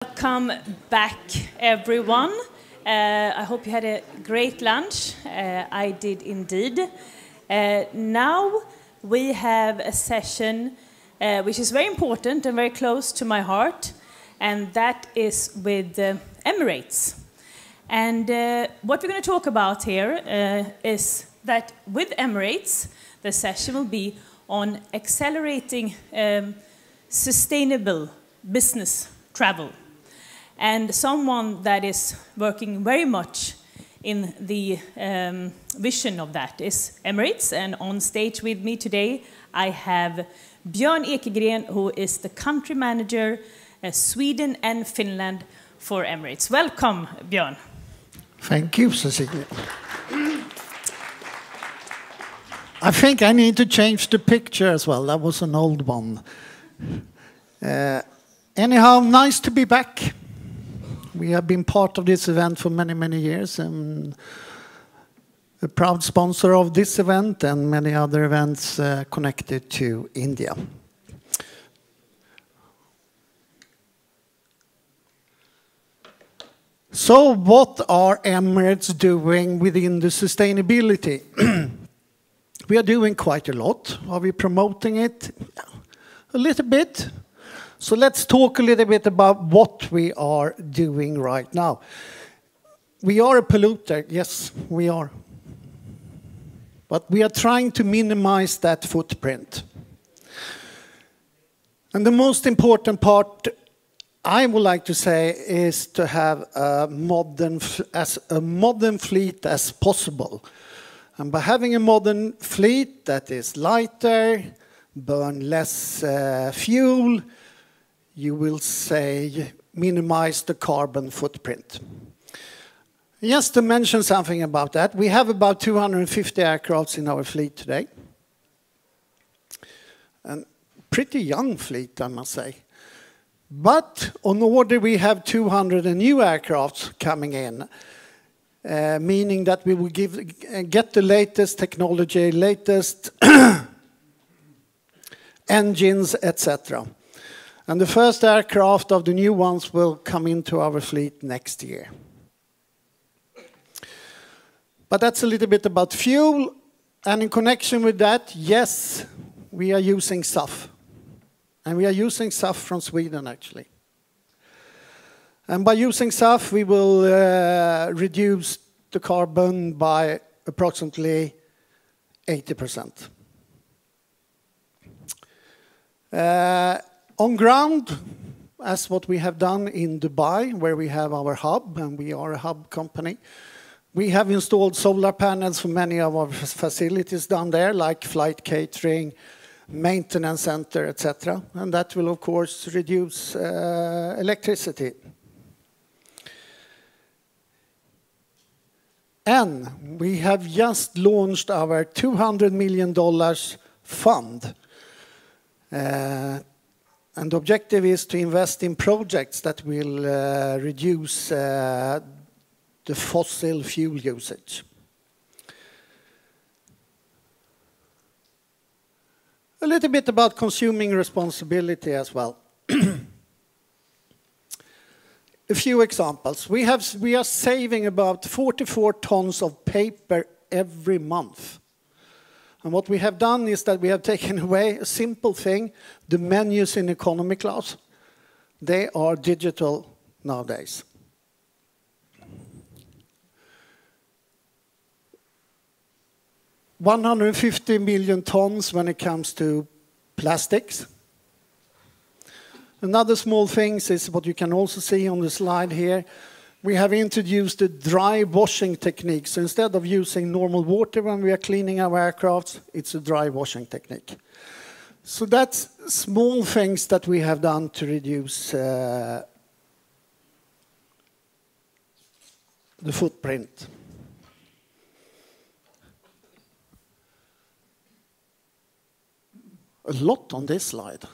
Welcome back, everyone. I hope you had a great lunch. I did indeed. Now we have a session which is very important and very close to my heart, and that is with Emirates. And what we're going to talk about here is that with Emirates, the session will be on accelerating sustainable business travel. And someone that is working very much in the vision of that is Emirates. And on stage with me today, I have BJÖRN EKEGREN, who is the country manager, Sweden and Finland for Emirates. Welcome, BJÖRN. Thank you, Cecilia. I think I need to change the picture as well. That was an old one. Anyhow, nice to be back. We have been part of this event for many, many years, and a proud sponsor of this event and many other events connected to India. So what are Emirates doing within the sustainability? We are doing quite a lot. Are we promoting it? A little bit. So let's talk a little bit about what we are doing right now. We are a polluter, yes, we are. But we are trying to minimize that footprint. And the most important part, I would like to say, is to have a modern fleet as possible. And by having a modern fleet that is lighter, burn less fuel, you will say minimize the carbon footprint. Just to mention something about that, we have about 250 aircrafts in our fleet today. And pretty young fleet, I must say. But on order we have 200 new aircrafts coming in, meaning that we will get the latest technology, latest engines, etc. And the first aircraft of the new ones will come into our fleet next year. But that's a little bit about fuel. And in connection with that, yes, we are using SAF. And we are using SAF from Sweden, actually. And by using SAF, we will reduce the carbon by approximately 80%. On ground, as what we have done in Dubai, where we have our hub, and we are a hub company, we have installed solar panels for many of our facilities down there, like flight catering, maintenance center, etc. And that will, of course, reduce electricity. And we have just launched our $200 million fund. And the objective is to invest in projects that will reduce the fossil fuel usage. A little bit about consuming responsibility as well. A few examples. We are saving about 44 tons of paper every month. And what we have done is that we have taken away a simple thing, the menus in economy class. They are digital nowadays. $150 million tons when it comes to plastics. Another small thing is what you can also see on the slide here. We have introduced a dry washing technique. So instead of using normal water when we are cleaning our aircrafts, it's a dry washing technique. So that's small things that we have done to reduce the footprint. A lot on this slide.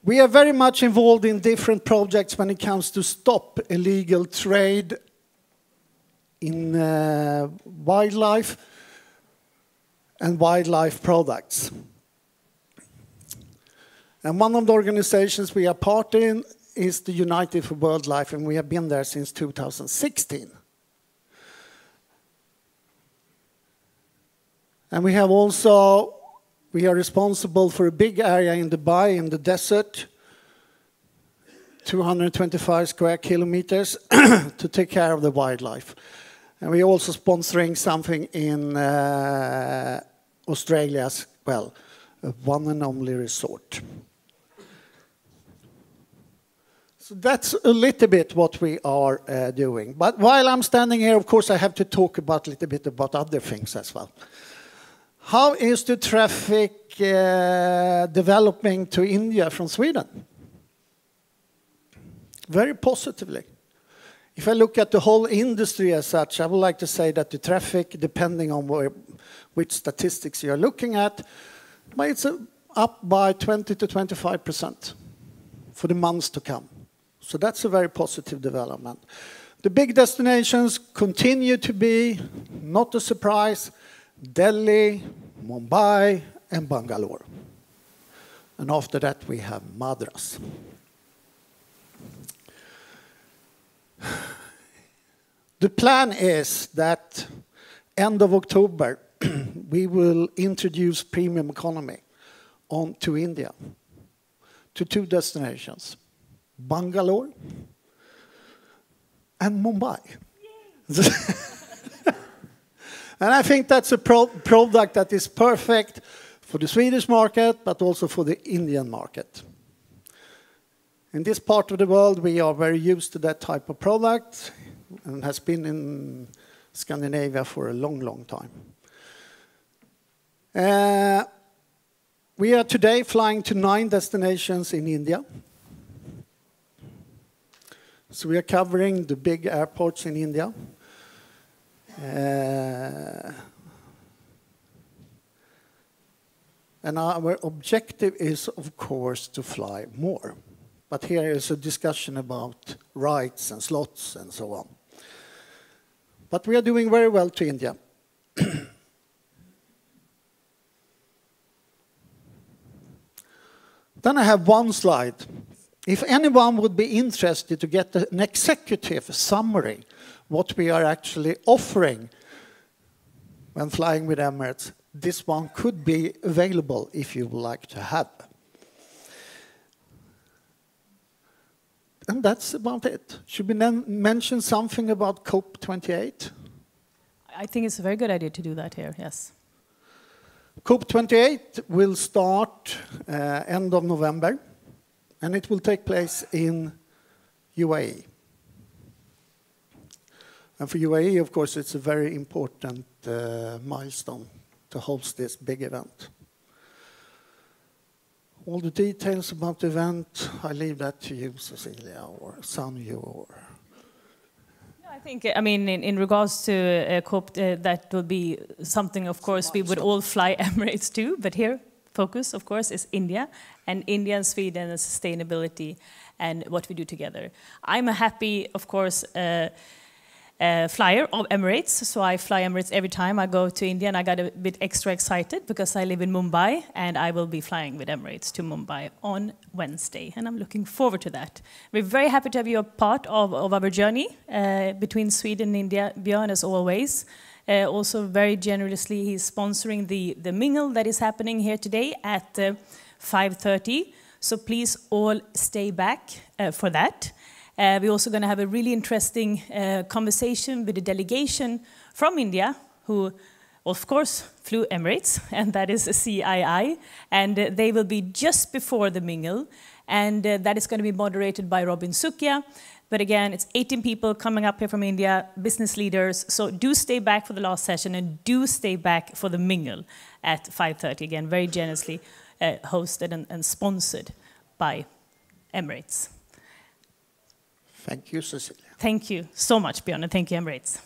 We are very much involved in different projects when it comes to stop illegal trade in wildlife and wildlife products. And one of the organizations we are part in is the United for Wildlife, and we have been there since 2016. And we are responsible for a big area in Dubai, in the desert, 225 square kilometers, to take care of the wildlife. And we're also sponsoring something in Australia as well, a one and only resort. So that's a little bit what we are doing. But while I'm standing here, of course, I have to talk about a little bit about other things as well. How is the traffic developing to India from Sweden? Very positively. If I look at the whole industry as such, I would like to say that the traffic, depending on which statistics you're looking at, it's up by 20 to 25% for the months to come. So that's a very positive development. The big destinations continue to be, not a surprise, Delhi, Mumbai, and Bangalore. And after that, we have Madras. The plan is that end of October, we will introduce premium economy to India, to 2 destinations, Bangalore and Mumbai. And I think that's a product that is perfect for the Swedish market, but also for the Indian market. In this part of the world, we are very used to that type of product and has been in Scandinavia for a long, long time. We are today flying to 9 destinations in India. So we are covering the big airports in India. And our objective is, of course, to fly more. But here is a discussion about rights and slots and so on. But we are doing very well to India. Then I have one slide. If anyone would be interested to get an executive summary, what we are actually offering when flying with Emirates, this one could be available if you would like to have. And that's about it. Should we then mention something about COP28? I think it's a very good idea to do that here, yes. COP28 will start end of November, and it will take place in UAE. And for UAE, of course, it's a very important milestone to host this big event. All the details about the event, I leave that to you, Cecilia, or Sanju, or... I think, I mean, in regards to COP, that will be something, of course, we would all fly Emirates to, but here, focus, of course, is India, and India and Sweden and sustainability and what we do together. I'm a happy, of course, flyer of Emirates, so I fly Emirates every time I go to India, and I got a bit extra excited because I live in Mumbai, and I will be flying with Emirates to Mumbai on Wednesday, and I'm looking forward to that. We're very happy to have you a part of our journey between Sweden and India. BJÖRN, as always, also very generously, he's sponsoring the mingle that is happening here today at 5:30, so please all stay back for that. We're also going to have a really interesting conversation with a delegation from India who, of course, flew Emirates, and that is a CII, and they will be just before the mingle, and that is going to be moderated by Robin Sukia. But again, it's 18 people coming up here from India, business leaders, so do stay back for the last session, and do stay back for the mingle at 5:30. Again, very generously hosted and sponsored by Emirates. Thank you, Cecilia. Thank you so much, BJÖRN, and thank you, Emirates.